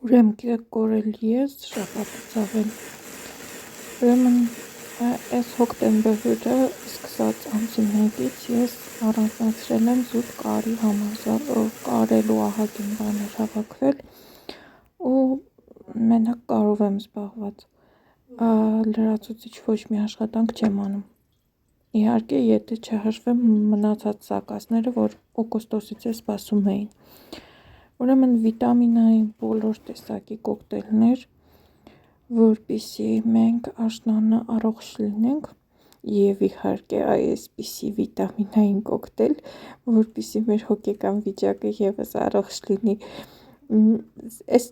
Ուրեմն կորելի ես շաբաթից ավել։ Ուրեմն այս հոկտեմբերը սկսած ամսի 1-ից ես առանձնացրել եմ զուտ կարի կարելու ահագին բաներ հավաքվել ու մենակ կարով եմ զբաղված, լրացուցիչ ոչ մի աշխատանք չեմ անում, իհարկե եթե չհաշվեմ մնացած զակազները, որ օգոստոսից է սպասում էին։ Ուրեմն վիտամինային բոլոր տեսակի կոկտեյլներ, որպեսզի մենք աշնանը առողջ լինենք, և իհարկե այսպիսի վիտամինային կոկտեյլ, որպեսզի մեր հոգեկան վիճակը ևս առողջ լինի։ Այս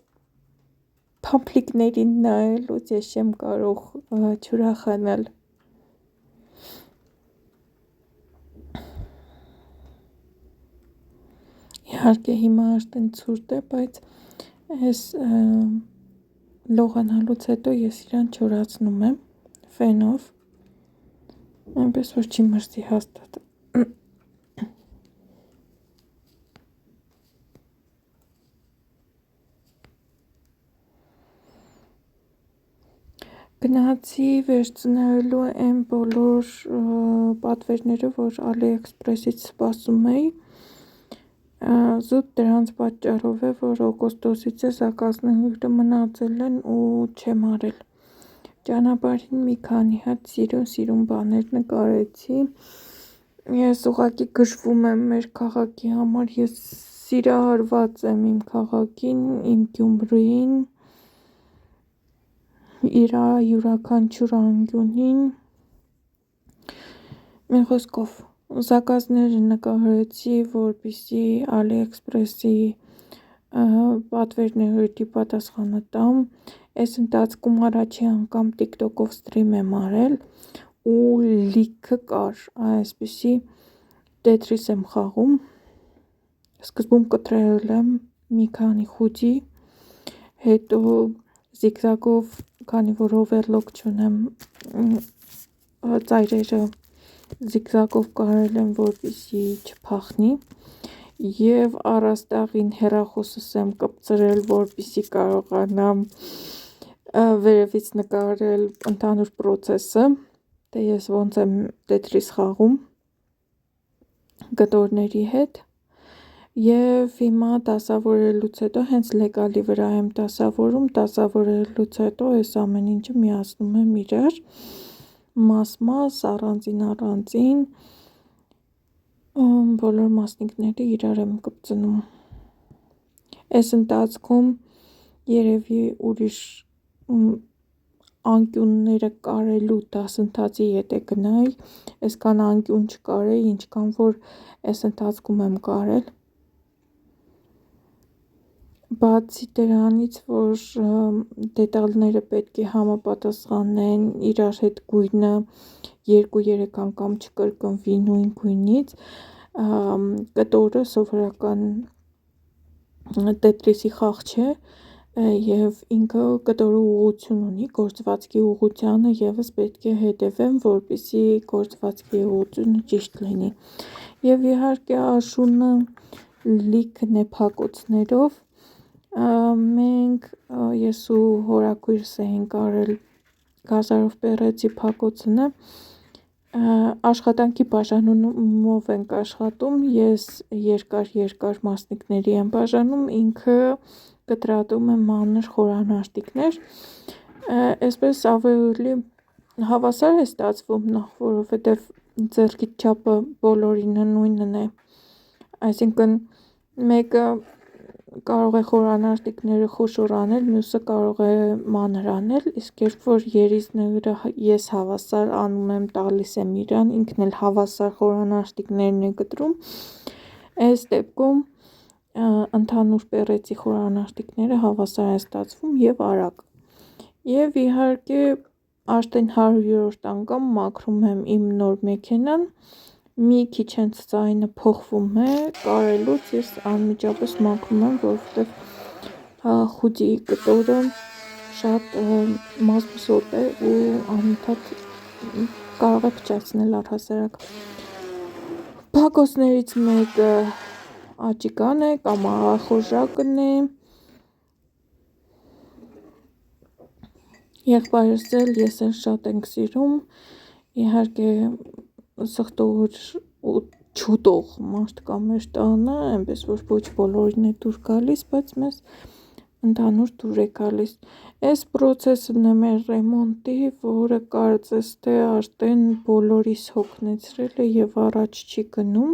փամփլիկներին նայելուց ես չեմ կարող չուրախանալ։ Իհարկե հիմա արդեն ցուրտ է, բայց այս լողանալուց հետո ես իրան չորացնում եմ ֆենով, այնպես որ չի մրսի հաստատ։ Գնացի վերցնելու այն բոլոր պատվերները, որ AliExpress-ից սպասում էի, զուտ դրանց պատճառով է, որ օգոստոսից է զակազները մնացել են ու չեմ արել։ Ճանապարհին մի քանի հատ սիրուն բաներ նկարեցի, ես ուղղակի գժվում եմ մեր քաղաքի համար, ես սիրահարված եմ իմ քաղաքին, իմ Գյումրիին, իր յուրաքանչյուր անկյունին, մի խոսքով զակազները նկարեցի, որպեսզի AliExpress-ի պատվերների պատասխանը տամ, այս ընթացքում առաջի անգամ TikTok-ով սթրիմ եմ արել ու լիքը կար, այսպիսի Tetris եմ խաղում, սկզբում կտրել եմ մի քանի խուճի, հետո զիգզագով, քանի որ overlock չունեմ, ծայրերը զիգզագով կարել եմ, որպեսզի չփախնի, և առաստաղին հեռախոսս եմ կպցրել, որպեսզի կարողանամ վերևից նկարել ընդհանուր պրոցեսը, թե ես ոնց եմ Tetris խաղում կտորների հետ, և հիմա դասավորելուց հետո հենց լեկալի վրա եմ դասավորելուց հետո այս ամեն ինչը միացնում եմ իրար, մաս, առանձին, բոլոր մասնիկները իրար եմ կպցնում։ Այս ընթացքում երևի ուրիշ անկյունները կարելու դասընթացի եթե գնայի, այսքան անկյուն չկարեի, ինչքան որ այս ընթացքում եմ կարել, բացի դրանից, որ դետալները պետք է համապատասխանեն, իրար հետ գույնը 2-3 անգամ չկրկնվի նույն գույնից, կտորը սովորական Tetris-ի խաղ չէ, և ինքը կտորը ուղղություն ունի, գործվածքի ուղղությանը ևս պետք է հետևեմ, որպեսզի գործվածքի ուղղությունը ճիշտ լինի, և իհարկե աշունը լիքն է փակոցներով, ես ու հորաքույրս էինք արել գազարով պեռեցի փակոցը, աշխատանքի բաժանումով ենք աշխատում, ես երկար մասնիկների եմ բաժանում, ինքը կտրատում է մանր խորանարդիկներ, այսպես ավելի հավասար է ստացվում, որովհետև ձեռքիդ չափը բոլորինը նույնն է, այսինքն մեկը կարող է խորանարդիկները խոշոր անել, մյուսը կարող է մանր անել, իսկ երբ որ երիզները ես հավասար անում եմ, տալիս եմ իրան, ինքն էլ հավասար խորանարդիկներն է կտրում, այս դեպքում ընդհանուր պեռեցի խորանարդիկները հավասար են ստացվում և արագ, և իհարկե արդեն 100-րդ անգամ մաքրում եմ իմ նոր մեքենան, մի քիչ հենց ձայնը փոխվում է կարելուց, ես անմիջապես մաքրում եմ, որովհետև խուճի կտորը շատ մազմզոտ է ու անընդհատ կարող է փչացնել առհասարակ։ Փակոցներից մեկը աճիկան է կամ աղախորժակն է, Եղբայրս էլ ես էլ շատ ենք սիրում, իհարկե սխտոր ու չուտող մարդ կա մեր տանը, այնպես որ ոչ բոլորին է դուր գալիս, բայց մեզ ընդհանուր դուր է գալիս։ Այս պրոցեսն է մեր ռեմոնտի, որը կարծես թե արդեն բոլորիս հոգնեցրել է եւ առաջ չի գնում։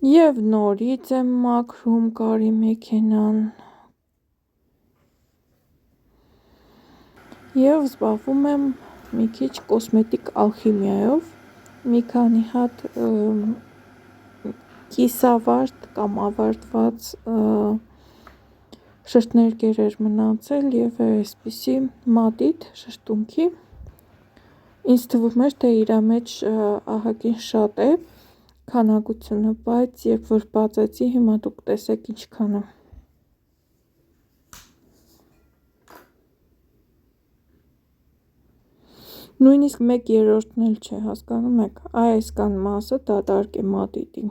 Եվ նորից եմ մաքրում կարի մեքենան եւ զբաղվում եմ մի քիչ կոսմետիկ ալխիմիայով, մի քանի հատ կիսավարդ կամ ավարտված շրթներգեր էր մնացել եւ այսպիսի մատիտ շրթունքի ինձ թվում էր թե իրա մեջ ահագին շատ է քանակությունը, բայց երբ որ բացեցի, հիմա դուք տեսեք ինչքան է։ Նույնիսկ 1/3-ն էլ չէ, հասկանում եք, այսքան մասը դատարկ է մատիտի։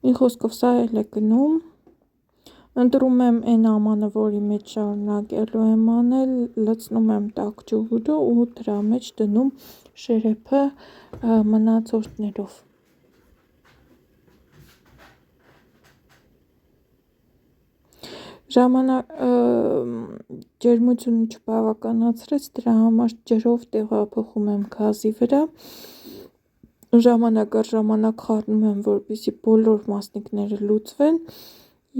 Մի խոսքով սա էլ է գնում, ընտրում եմ այն ամանը, որի մեջ շարունակելու եմ անել, լցնում եմ տաք ջուրը ու դրա մեջ դնում շերեփը մնացորդներով։ Ջերմությունը չբավականացրեց, դրա համար ջրով տեղափոխում եմ գազի վրա, ժամանակ առ ժամանակ խառնում եմ, որպեսզի բոլոր մասնիկները լուծվեն,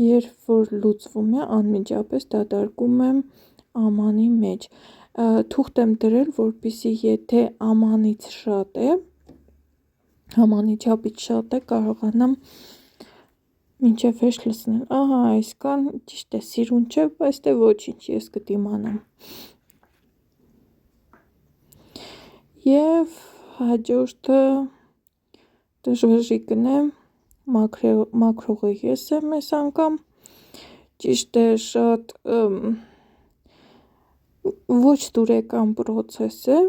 երբ որ լուծվում է, անմիջապես դատարկում եմ ամանի մեջ, թուղթ եմ դրել, որպեսզի եթե ամանից շատ է, ամանի չափից շատ է, կարողանամ մինչև վերջ լցնել, ահա այսքան, ճիշտ է, սիրուն չէ, բայց դե ոչինչ, ես կդիմանամ։ Եվ հաջորդը դժվժիկն է, մաքրողը ես եմ այս անգամ, ճիշտ է, շատ ոչ դուրեկան պրոցես է,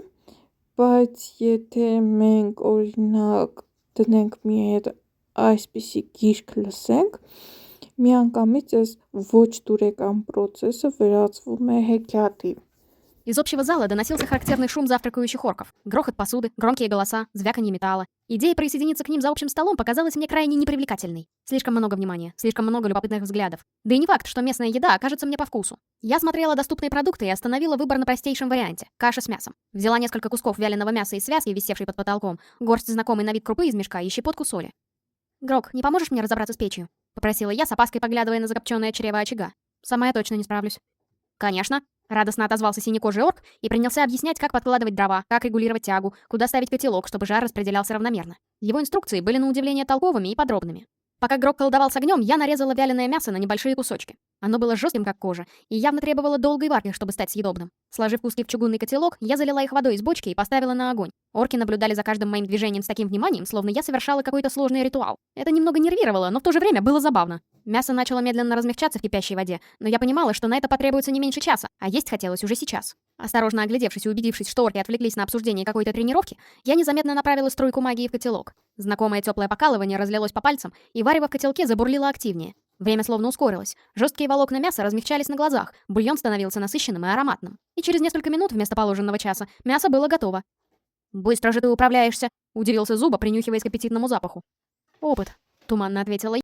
բայց եթե մենք օրինակ դնենք մի հետ այսպիսի գիրք լսենք, միանգամից այս ոչ դուրեկան պրոցեսը վերածվում է հեքիաթի։ Из общего зала доносился характерный шум завтракающих орков. Грохот посуды, громкие голоса, звяканье металла. Идея присоединиться к ним за общим столом показалась мне крайне непривлекательной. Слишком много внимания, слишком много любопытных взглядов. Да и не факт, что местная еда окажется мне по вкусу. Я смотрела доступные продукты и остановила выбор на простейшем варианте – каша с мясом. Взяла несколько кусков вяленого мяса из связки, висевшей под потолком, горсть знакомой на вид крупы из мешка и щепотку соли. «Грок, не поможешь мне разобраться с печью?» – попросила я, с опаской поглядывая на закопченное чрево очага. «Сама я точно не справлюсь». «Конечно». Радостно отозвался синекожий орк и принялся объяснять, как подкладывать дрова, как регулировать тягу, куда ставить котелок, чтобы жар распределялся равномерно. Его инструкции были на удивление толковыми и подробными. Пока Грок колдовал с огнем, я нарезала вяленое мясо на небольшие кусочки. Оно было жестким, как кожа, и явно требовало долгой варки, чтобы стать съедобным. Сложив куски в чугунный котелок, я залила их водой из бочки и поставила на огонь. Орки наблюдали за каждым моим движением с таким вниманием, словно я совершала какой-то сложный ритуал. Это немного нервировало, но в то же время было забавно. Мясо начало медленно размягчаться в кипящей воде, но я понимала, что на это потребуется не меньше часа, а есть хотелось уже сейчас. Осторожно оглядевшись и убедившись, что орки отвлеклись на обсуждение какой-то тренировки, я незаметно направила струйку магии в котелок. Знакомое теплое покалывание разлилось по пальцам, и варево в котелке забурлило активнее. Время словно ускорилось. Жесткие волокна мяса размягчались на глазах, бульон становился насыщенным и ароматным. И через несколько минут вместо положенного часа мясо было готово. «Быстро же ты управляешься!» — удивился Зуба, принюхиваясь к аппетитному запаху. «Опыт», — туманно ответила я.